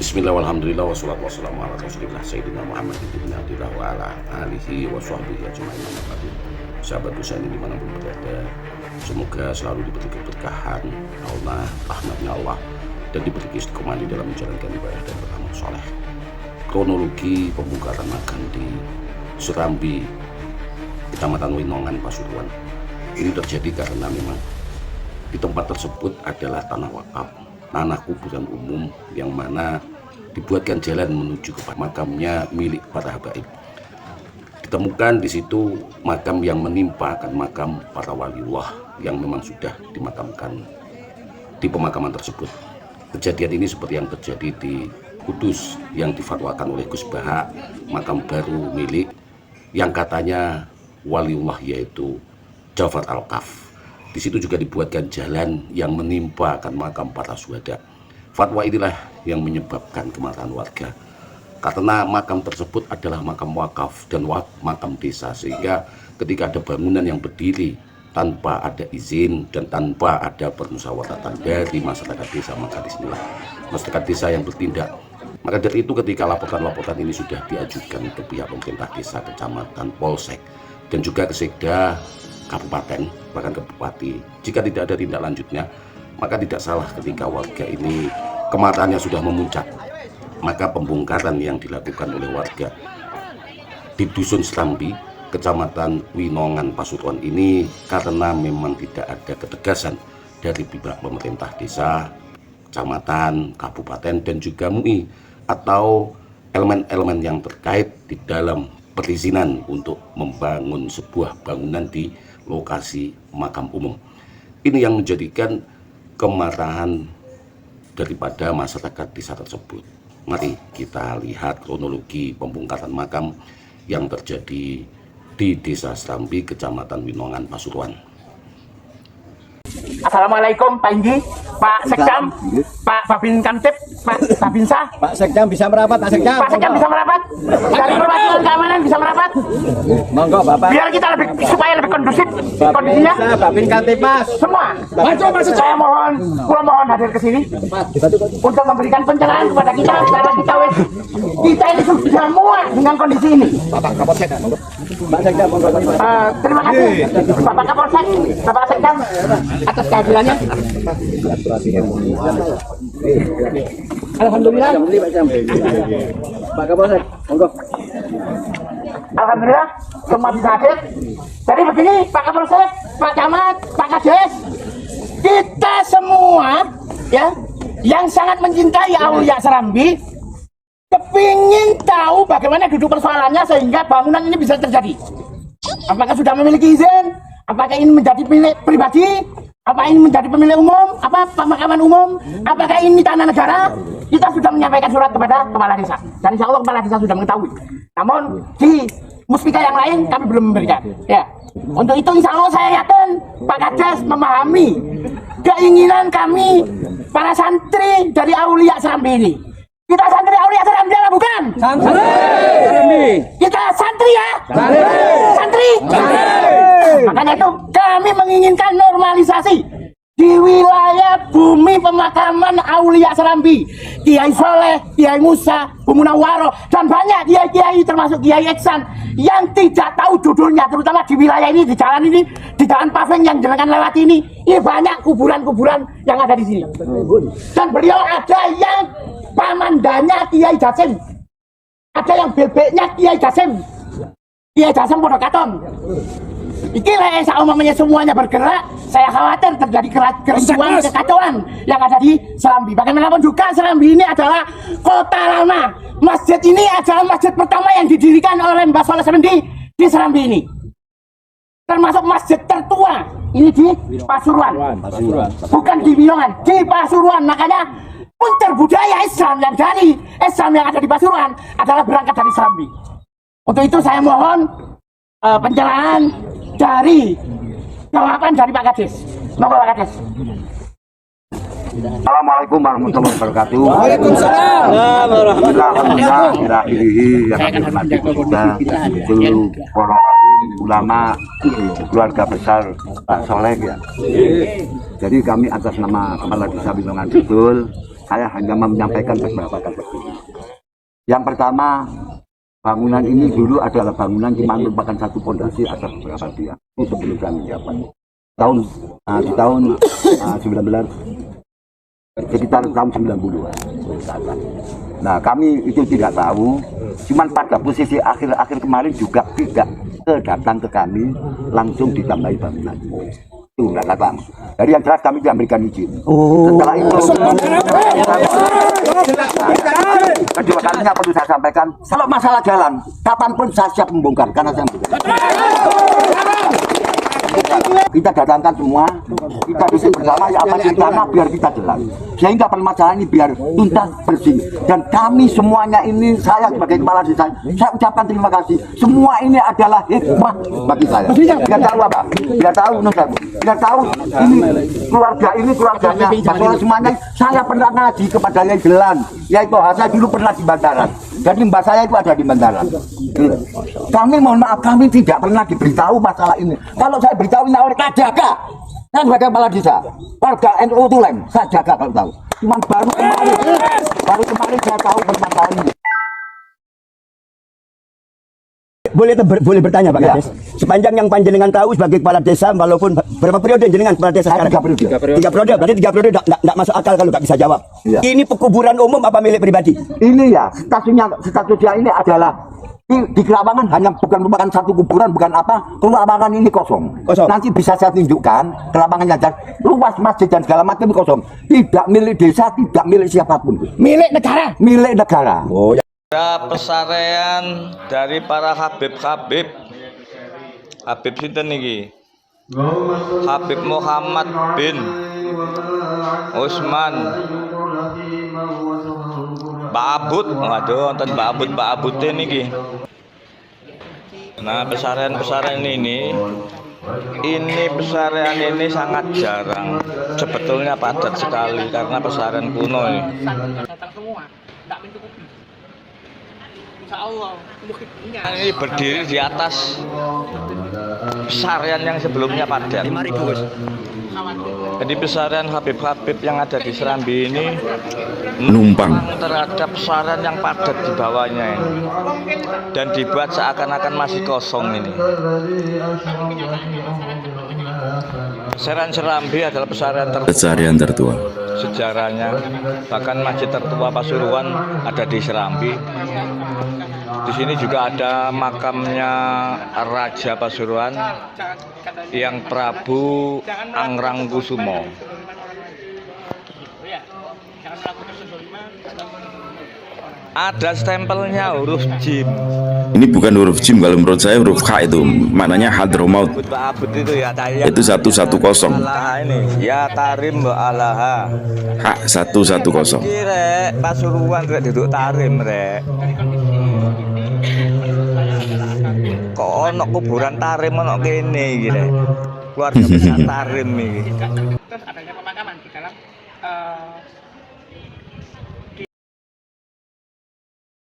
Bismillah walhamdulillah wassalatu wassalamu ala rasulillah Sayyidina Muhammad ibn Abdillah wa ala alihi wa sahbihi ajma'in. Sahabat Husaini dimanapun berada, semoga selalu diberi keberkahan Allah, rahmatnya Allah, dan diberi istiqomah di dalam menjalankan ibadah dan beramal soleh. Kronologi pembongkaran makam di Serambi, Kecamatan Winongan, Pasuruan ini terjadi karena memang di tempat tersebut adalah tanah wakaf, tanah kuburan umum yang mana dibuatkan jalan menuju ke makamnya milik para habaib. Ditemukan di situ makam yang menimpakan makam para waliullah yang memang sudah dimakamkan di pemakaman tersebut. Kejadian ini seperti yang terjadi di Kudus yang difatwakan oleh Gus Baha, makam baru milik yang katanya waliullah yaitu Jafar Al-Kaf. Di situ juga dibuatkan jalan yang menimpakan makam para syuhada. Fatwa inilah yang menyebabkan kemarahan warga karena makam tersebut adalah makam wakaf dan makam desa, sehingga ketika ada bangunan yang berdiri tanpa ada izin dan tanpa ada permusyawaratan dari masyarakat desa, maka disinilah masyarakat desa yang bertindak. Maka dari itu ketika laporan-laporan ini sudah diajukan ke pihak pemerintah desa, kecamatan, polsek, dan juga ke sekda kabupaten, bahkan ke bupati, jika tidak ada tindak lanjutnya, maka tidak salah ketika warga ini kemarahannya sudah memuncak, maka pembongkaran yang dilakukan oleh warga di Dusun Serambi, Kecamatan Winongan, Pasuruan ini karena memang tidak ada ketegasan dari pihak pemerintah desa, kecamatan, kabupaten, dan juga MUI atau elemen-elemen yang terkait di dalam perizinan untuk membangun sebuah bangunan di lokasi makam umum. Ini yang menjadikan kemarahan daripada masyarakat desa tersebut. Mari kita lihat kronologi pembongkaran makam yang terjadi di Desa Serambi, Kecamatan Winongan, Pasuruan. Assalamualaikum Pak Inggi, Pak Sekdam, Pak Babin Kamtip, Pak Babinsah. Pak Sekdam bisa merapat, Pak Sekdam. Pak Sekdam bisa merapat. Dari perwakilan keamanan bisa merapat. Monggo Bapak. Biar kita supaya lebih kondusif kondisinya. Bisa, Babin Kamtip Mas. Semua. Saya mohon, pulau mohon hadir ke sini untuk memberikan pencerahan kepada kita karena kita ini sudah muak dengan kondisi ini. Bapak Kapolsek. Pak Sekdam, monggo. Terima kasih Bapak Kapolsek, Bapak Sekdam atas kehadirannya. Alhamdulillah. Pak Kapolsek, monggo. Alhamdulillah semua bisa hadir. Jadi begini Pak Kapolsek, Pak Camat, Pak Kades, kita semua ya yang sangat mencintai Aulia Serambi kepingin tahu bagaimana duduk persoalannya sehingga bangunan ini bisa terjadi. Apakah sudah memiliki izin? Apakah ini menjadi milik pribadi? Apa ini menjadi pemilik umum? Apa pemakaman umum? Apakah ini tanah negara? Kita sudah menyampaikan surat kepada kepala desa. Dan insya Allah kepala desa sudah mengetahui. Namun di muspika yang lain kami belum memberikan. Ya. Untuk itu insya Allah saya yakin Pak Kades memahami keinginan kami para santri dari Aulia Serambi ini. Kita santri Aulia Serambi apa bukan? Santri. Kita santri ya? Santri. Makanya itu kami menginginkan normalisasi di wilayah bumi pemakaman Aulia Serambi, Kiai Soleh, Kiai Musa, Bu Munawwaroh, dan banyak kiai-kiai termasuk Kiai Iksan yang tidak tahu judulnya, terutama di wilayah ini, di jalan ini, di jalan paving yang jenengan lewat ini banyak kuburan-kuburan yang ada di sini. Dan beliau ada yang pamandanya Kiai Jasim, ada yang bebeknya Kiai Jasim, Kiai Jasim Podokaton. Iki lah umpamanya semuanya bergerak, saya khawatir terjadi kerusuhan, kekacauan yang ada di Serambi. Bagaimanapun juga Serambi ini adalah kota lama. Masjid ini adalah masjid pertama yang didirikan oleh Mbah Soleh Semendi di Serambi ini. Termasuk masjid tertua ini di Pasuruan. Bukan di Winongan, di Pasuruan. Makanya puncer budaya Islam yang dari Islam yang ada di Pasuruan adalah berangkat dari Serambi. Untuk itu saya mohon pencerahan dari jawaban dari Pak Kades. Monggo Pak Kades. Assalamualaikum warahmatullahi wabarakatuh. Waalaikumsalam warahmatullahi Itu para ulama keluarga besar Pak Soleh ya. Jadi kami atas nama Kepala Desa Winongan Kidul saya hanya menyampaikan beberapa kata. Yang pertama, bangunan ini dulu adalah bangunan di mana merupakan satu fondasi atas beberapa tiang. Itu sebelum kami menjabat. Di tahun sekitar tahun 90-an. Nah, kami itu tidak tahu, cuman pada posisi akhir-akhir kemarin juga tidak datang ke kami, langsung ditambahi bangunan. Itu enggak datang. Jadi yang jelas kami tidak memberikan izin. Setelah itu, kedua kalinya perlu saya sampaikan, kalau masalah jalan, kapanpun saya siap membongkar, karena saya kita datangkan semua, kita duduk bersama ya apa ceritanya biar kita jelas, sehingga permasalahan ini biar tuntas bersih. Dan kami semuanya ini, saya sebagai kepala desa, saya ucapkan terima kasih. Semua ini adalah hikmah bagi saya. Biar tahu apa? Biar tahu biar tahu ini keluarganya, masalah semuanya. Saya pernah ngaji kepada yang Gelan, yaitu saya dulu pernah di Bantaran. Jadi mbak saya itu ada di Bantaran. Kami mohon maaf, kami tidak pernah diberitahu masalah ini. Kalau saya beritahu ini oleh jaga, kan sebagai kepala desa, warga NU Tulem, saya jaga kalau tahu. Cuman baru kemarin saya tahu permasalahan ini. Boleh bertanya Pak Kades? Sepanjang yang panjenengan tahu sebagai kepala desa, walaupun berapa periode jenengan kepala desa sekarang? 3 periode. 3 periode, berarti 3 periode tidak masuk akal kalau nggak bisa jawab. Ya. Ini pekuburan umum apa milik pribadi? Ini ya, statusnya ini adalah di Kelawangan hanya bukan merupakan satu kuburan, bukan apa, Kelawangan ini kosong. Nanti bisa saya tunjukkan Kelawangannya dan luas masjid dan segala macam kosong. Tidak milik desa, tidak milik siapapun. Milik negara. Milik negara. Oh, ya. Ada pesarean dari para Habib sinten niki? Habib Muhammad bin Utsman Ba'abud, waduh wonten Ba'abud niki. Nah, pesarean ini pesarean ini sangat jarang. Sebetulnya padat sekali karena pesarean kuno ini. Datang semua, tidak mencukupi. Insya Allah, Ini berdiri di atas pesarean yang sebelumnya padat. 5.000 Gus. Jadi pesarean Habib yang ada di Serambi ini Numpang. terhadap pesarean yang padat di bawahnya ini, dan dibuat seakan-akan masih kosong ini. Pesarean Serambi adalah pesarean tertua. Sejarahnya bahkan masjid tertua Pasuruan ada di Serambi. Di sini juga ada makamnya Raja Pasuruan yang Prabu Angrangkusumo. Ada stempelnya huruf jim. Ini bukan huruf jim, kalau menurut saya huruf K itu maknanya Hadramaut. Abud itu ya tayang. Itu 110. Alaha ini ya tarim alaha. Hak 110. Rek Pasuruan rek duduk tarim rek. Kok ono kuburan tarim ono kene iki rek. Keluarga besar tarim iki. terus adanya pemakaman di dalam